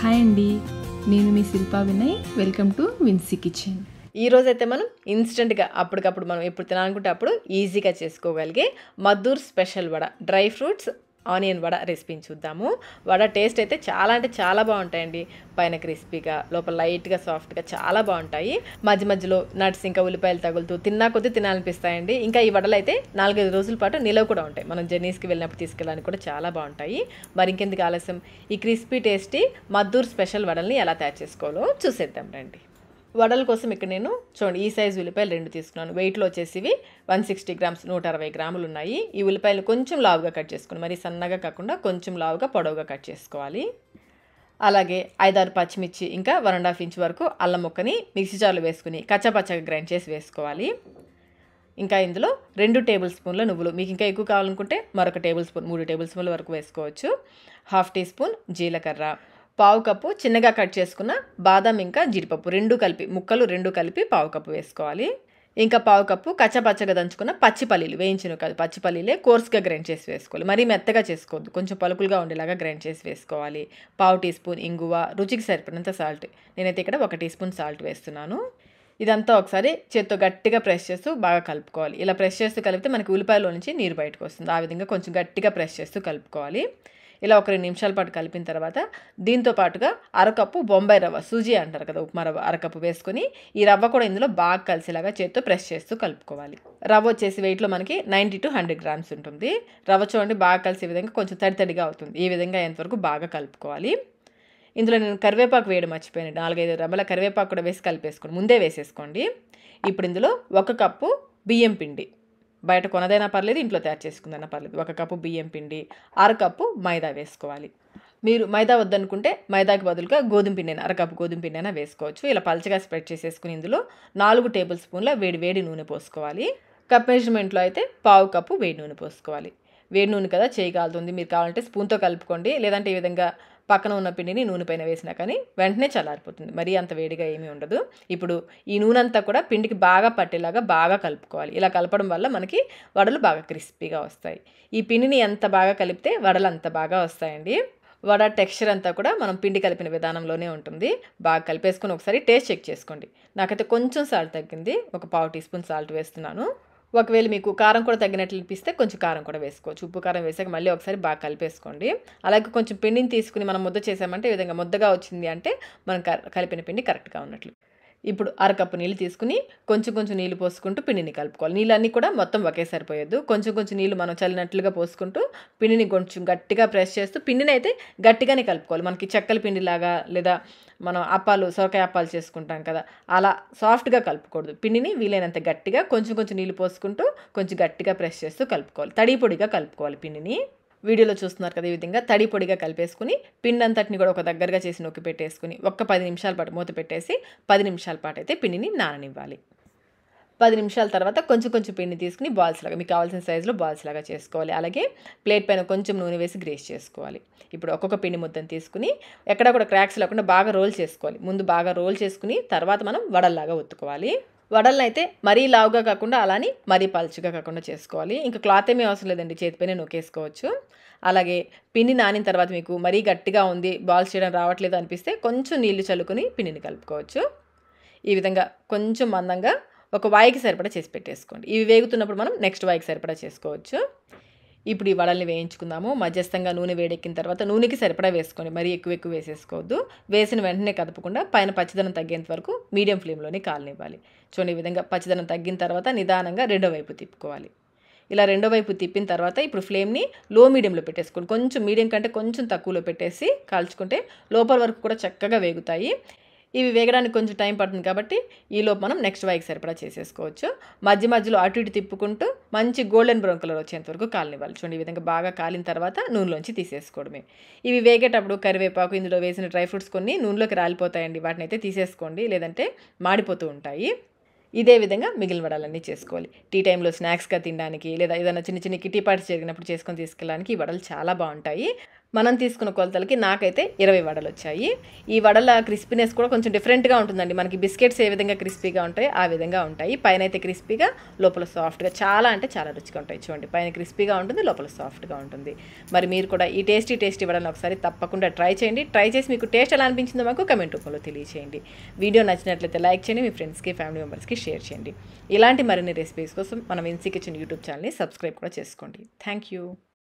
Hi అండి, నేను మీ Shilpa Vinay. Welcome to Vinsy kitchen. ఈరోజైతే మనం ఇన్స్టెంట్గా అప్పటికప్పుడు మనం ఎప్పుడు తినాలనుకుంటే అప్పుడు ఈజీగా చేసుకోగలిగే Maddur special vada, dry fruits onion vada రెసిపీని చూద్దాము. వడ టేస్ట్ అయితే చాలా అంటే చాలా బాగుంటాయండి. పైన క్రిస్పీగా, లోపల లైట్గా సాఫ్ట్గా చాలా బాగుంటాయి. మధ్య మధ్యలో నట్స్ ఇంకా ఉల్లిపాయలు తగులుతూ తిన్నా కొద్దీ తినాలనిపిస్తాయండి. ఇంకా ఈ వడలు అయితే 4-5 రోజుల పాటు నిలవ కూడా ఉంటాయి. మనం జర్నీస్కి వెళ్ళినప్పుడు తీసుకెళ్ళడానికి కూడా చాలా బాగుంటాయి. మరి ఇంకెందుకు ఆలస్యం, ఈ క్రిస్పీ టేస్టీ మద్దూర్ స్పెషల్ వడల్ని ఎలా తయారు చేసుకోవాలో చూసేద్దాం రండి. వడల కోసం ఇక్కడ నేను చూడండి ఈ సైజు ఉల్లిపాయలు 2 తీసుకున్నాను. వెయిట్లో వచ్చేసి 160 గ్రామ్స్ 160 గ్రాములు ఉన్నాయి. ఈ ఉల్లిపాయలు కొంచెం లావుగా కట్ చేసుకుని, మరి సన్నగా కాకుండా కొంచెం లావుగా పొడవుగా కట్ చేసుకోవాలి. అలాగే 5-6 పచ్చిమిర్చి, ఇంకా 1.5 ఇంచ్ వరకు అల్లం ముక్కని మిక్సీ జార్లో వేసుకుని కచ్చాపచ్చగా గ్రైండ్ చేసి వేసుకోవాలి. ఇంకా ఇందులో 2 టేబుల్ స్పూన్ల నువ్వులు, మీకు ఇంకా ఎక్కువ కావాలనుకుంటే మరొక టేబుల్ స్పూన్ 3 టేబుల్ స్పూన్ల వరకు వేసుకోవచ్చు. 1/2 టీ స్పూన్ జీలకర్ర, 1/4 కప్పు చిన్నగా కట్ చేసుకున్న బాదం ఇంకా జీడిపప్పు 2 కలిపి, ముక్కలు 2 కలిపి 1/4 కప్పు వేసుకోవాలి. ఇంకా 1/4 కప్పు కచ్చపచ్చగా దంచుకున్న పచ్చి పల్లీలు, వేయించిన కాదు పచ్చి పల్లీలే కోర్స్గా గ్రైండ్ చేసి వేసుకోవాలి. మరీ మెత్తగా చేసుకోవద్దు, కొంచెం పలుకులుగా ఉండేలాగా గ్రైండ్ చేసి వేసుకోవాలి. 1/4 టీ స్పూన్ ఇంగువ, రుచికి సరిపడినంత సాల్ట్, నేనైతే ఇక్కడ 1 టీ స్పూన్ సాల్ట్ వేస్తున్నాను. ఇదంతా ఒకసారి చేత్తో గట్టిగా ప్రెస్ చేస్తూ బాగా కలుపుకోవాలి. ఇలా ప్రెస్ చేస్తూ కలిపితే మనకి ఉల్లిపాయలో నుంచి నీరు బయటకు వస్తుంది. ఆ విధంగా కొంచెం గట్టిగా ప్రెస్ చేస్తూ కలుపుకోవాలి. ఇలా ఒక 2 నిమిషాల పాటు కలిపిన తర్వాత దీంతో పాటుగా 1/2 కప్పు బొంబాయి రవ్వ, సూజీ అంటారు కదా, ఉప్మా రవ్వ 1/2 కప్పు వేసుకొని ఈ రవ్వ కూడా ఇందులో బాగా కలిసేలాగా చేత్తో ప్రెస్ చేస్తూ కలుపుకోవాలి. రవ్వ వచ్చేసి వెయిట్లో మనకి 90 to 100 గ్రామ్స్ ఉంటుంది. రవ్వ చూడండి బాగా కలిసే విధంగా కొంచెం తడితడిగా అవుతుంది. ఈ విధంగా ఎంతవరకు బాగా కలుపుకోవాలి. ఇందులో నేను కరివేపాకు వేయడం మర్చిపోయాను. 4-5 రెమ్మల కరివేపాకు కూడా వేసి కలిపేసుకోండి, ముందే వేసేసుకోండి. ఇప్పుడు ఇందులో 1 కప్పు బియ్యం పిండి, బయట కొనదైనా పర్లేదు, ఇంట్లో తయారు చేసుకుందైనా పర్లేదు, 1 కప్పు బియ్యం పిండి, 1/2 కప్పు మైదా వేసుకోవాలి. మీరు మైదా వద్దనుకుంటే మైదాకి బదులుగా గోధుమ పిండి, 1/2 కప్పు గోధుమ పిండి అయినా వేసుకోవచ్చు. ఇలా పలచగా స్ప్రెడ్ చేసేసుకుని ఇందులో 4 టేబుల్ స్పూన్ల వేడి నూనె పోసుకోవాలి. కప్ మెజర్మెంట్లో అయితే 1/4 కప్పు వేడి నూనె పోసుకోవాలి. వేడి నూనె కదా చేయి కాలుతుంది, మీరు కావాలంటే స్పూన్తో కలుపుకోండి, లేదంటే ఈ విధంగా పక్కన ఉన్న పిండిని నూనె పైన వేసినా కానీ వెంటనే చల్లారిపోతుంది, మరీ అంత వేడిగా ఏమీ ఉండదు. ఇప్పుడు ఈ నూనె అంతా కూడా పిండికి బాగా పట్టేలాగా బాగా కలుపుకోవాలి. ఇలా కలపడం వల్ల మనకి వడలు బాగా క్రిస్పీగా వస్తాయి. ఈ పిండిని ఎంత బాగా కలిపితే వడలు అంత బాగా వస్తాయండి. వడ టెక్స్చర్ అంతా కూడా మనం పిండి కలిపిన విధానంలోనే ఉంటుంది. బాగా కలిపేసుకొని ఒకసారి టేస్ట్ చెక్ చేసుకోండి. నాకైతే కొంచెం సాల్ట్ తగ్గింది, 1/4 టీ స్పూన్ సాల్ట్ వేస్తున్నాను. ఒకవేళ మీకు కారం కూడా తగ్గినట్లు అనిపిస్తే కొంచెం కారం కూడా వేసుకోవచ్చు. ఉప్పు కారం వేసాక మళ్ళీ ఒకసారి బాగా కలిపేసుకోండి. అలాగే కొంచెం పిండిని తీసుకుని మనం ముద్ద చేసామంటే ఈ విధంగా ముద్దగా వచ్చింది అంటే మనం కలిపిన పిండి కరెక్ట్గా ఉన్నట్లు. ఇప్పుడు 1/2 కప్పు నీళ్ళు తీసుకుని కొంచెం నీళ్ళు పోసుకుంటూ పిండిని కలుపుకోవాలి. నీళ్ళన్నీ కూడా మొత్తం ఒకేసారి పోయొద్దు, కొంచెం నీళ్ళు మనం చల్లినట్లుగా పోసుకుంటూ పిండిని కొంచెం గట్టిగా ప్రెస్ చేస్తూ పిండిని అయితే గట్టిగానే కలుపుకోవాలి. మనకి చెక్కల పిండిలాగా లేదా మనం అప్పాలు, సొరకాయ అప్పాలు చేసుకుంటాం కదా, అలా సాఫ్ట్గా కలుపుకూడదు. పిండిని వీలైనంత గట్టిగా కొంచెం నీళ్ళు పోసుకుంటూ కొంచెం గట్టిగా ప్రెస్ చేస్తూ కలుపుకోవాలి. తడి పొడిగా కలుపుకోవాలి పిండిని. వీడియోలో చూస్తున్నారు కదా, ఈ విధంగా తడి పొడిగా కలిపేసుకుని పిండి అంతటిని కూడా ఒక దగ్గరగా చేసి నొక్కి పెట్టేసుకుని 10 నిమిషాల పాటు మూత పెట్టేసి 10 నిమిషాల పాటు అయితే పిండిని నాననివ్వాలి. 10 నిమిషాల తర్వాత కొంచెం పిండి తీసుకుని బాల్స్ లాగా, మీకు కావాల్సిన సైజులో బాల్స్ లాగా చేసుకోవాలి. అలాగే ప్లేట్ పైన కొంచెం నూనె వేసి గ్రేస్ చేసుకోవాలి. ఇప్పుడు ఒక్కొక్క పిండి ముద్దను తీసుకుని ఎక్కడా కూడా క్రాక్స్ లేకుండా బాగా రోల్ చేసుకోవాలి. ముందు బాగా రోల్ చేసుకుని తర్వాత మనం వడల్లాగా ఒత్తుకోవాలి. వడలను అయితే మరీ లావుగా కాకుండా అలానే మరీ పలుచగా కాకుండా చేసుకోవాలి. ఇంకా క్లాత్ ఏమీ అవసరం లేదండి, చేతిపైనే నొక్కేసుకోవచ్చు. అలాగే పిండి నానిన తర్వాత మీకు మరీ గట్టిగా ఉంది, బాల్స్ చేయడం రావట్లేదు అనిపిస్తే కొంచెం నీళ్లు చల్లుకొని పిండిని కలుపుకోవచ్చు. ఈ విధంగా కొంచెం మందంగా ఒక వాయికి సరిపడా చేసి పెట్టేసుకోండి. ఇవి వేగుతున్నప్పుడు మనం నెక్స్ట్ వాయికి సరిపడా చేసుకోవచ్చు. ఇప్పుడు ఈ వడల్ని వేయించుకుందాము. మధ్యస్థంగా నూనె వేడెక్కిన తర్వాత నూనెకి సరిపడా వేసుకోండి, మరీ ఎక్కువ వేసేసుకోవద్దు. వేసిన వెంటనే కదపకుండా పైన పచ్చిదనం తగ్గేంత వరకు మీడియం ఫ్లేమ్లోనే కాలనివ్వాలి. చూడండి, ఈ విధంగా పచ్చిదనం తగ్గిన తర్వాత నిదానంగా రెండో వైపు తిప్పుకోవాలి. ఇలా రెండో వైపు తిప్పిన తర్వాత ఇప్పుడు ఫ్లేమ్ని లో మీడియంలో పెట్టేసుకోండి. కొంచెం మీడియం కంటే కొంచెం తక్కువలో పెట్టేసి కాల్చుకుంటే లోపల వరకు కూడా చక్కగా వేగుతాయి. ఇవి వేగడానికి కొంచెం టైం పడుతుంది కాబట్టి ఈలోపు మనం నెక్స్ట్ వాయికి సరిపడా చేసేసుకోవచ్చు. మధ్యలో అటు ఇటు తిప్పుకుంటూ మంచి గోల్డెన్ బ్రౌన్ కలర్ వచ్చేంత వరకు కాలనివ్వాలి. చూడండి, ఈ విధంగా బాగా కాలిన తర్వాత నూనెలోంచి తీసేసుకోవడమే. ఇవి వేగేటప్పుడు కరివేపాకు, ఇందులో వేసిన డ్రై ఫ్రూట్స్ కొన్ని నూనెలోకి రాలిపోతాయండి, వాటిని అయితే తీసేసుకోండి, లేదంటే మాడిపోతూ ఉంటాయి. ఇదే విధంగా మిగిలిన వడలన్నీ చేసుకోవాలి. టీ టైంలో స్నాక్స్గా తినడానికి లేదా ఏదైనా చిన్న కిటీ పార్టీస్ జరిగినప్పుడు చేసుకొని తీసుకెళ్ళడానికి ఈ వడలు చాలా బాగుంటాయి. మనం తీసుకున్న కొలతలకి నాకైతే 20 వడలు వచ్చాయి. ఈ వడల క్రిస్పీనెస్ కూడా కొంచెం డిఫరెంట్గా ఉంటుందండి. మనకి బిస్కెట్స్ ఏ విధంగా క్రిస్పీగా ఉంటాయో ఆ విధంగా ఉంటాయి. పైన అయితే క్రిస్పీగా, లోపల సాఫ్ట్గా, చాలా అంటే చాలా రుచిగా ఉంటాయి. చూడండి, పైన క్రిస్పీగా ఉంటుంది, లోపల సాఫ్ట్గా ఉంటుంది. మరి మీరు కూడా ఈ టేస్టీ వడలను ఒకసారి తప్పకుండా ట్రై చేయండి. ట్రై చేసి మీకు టేస్ట్ ఎలా అనిపించిందో మాకు కమెంట్ రూపంలో తెలియచేయండి. వీడియో నచ్చినట్లయితే లైక్ చేయండి, మీ ఫ్రెండ్స్కి, ఫ్యామిలీ మెంబర్స్కి షేర్ చేయండి. ఇలాంటి మరిన్ని రెసిపీస్ కోసం మనం ఇన్సీ కిచెన్ యూట్యూబ్ ఛానల్ని సబ్స్క్రైబ్ కూడా చేసుకోండి. Thank you.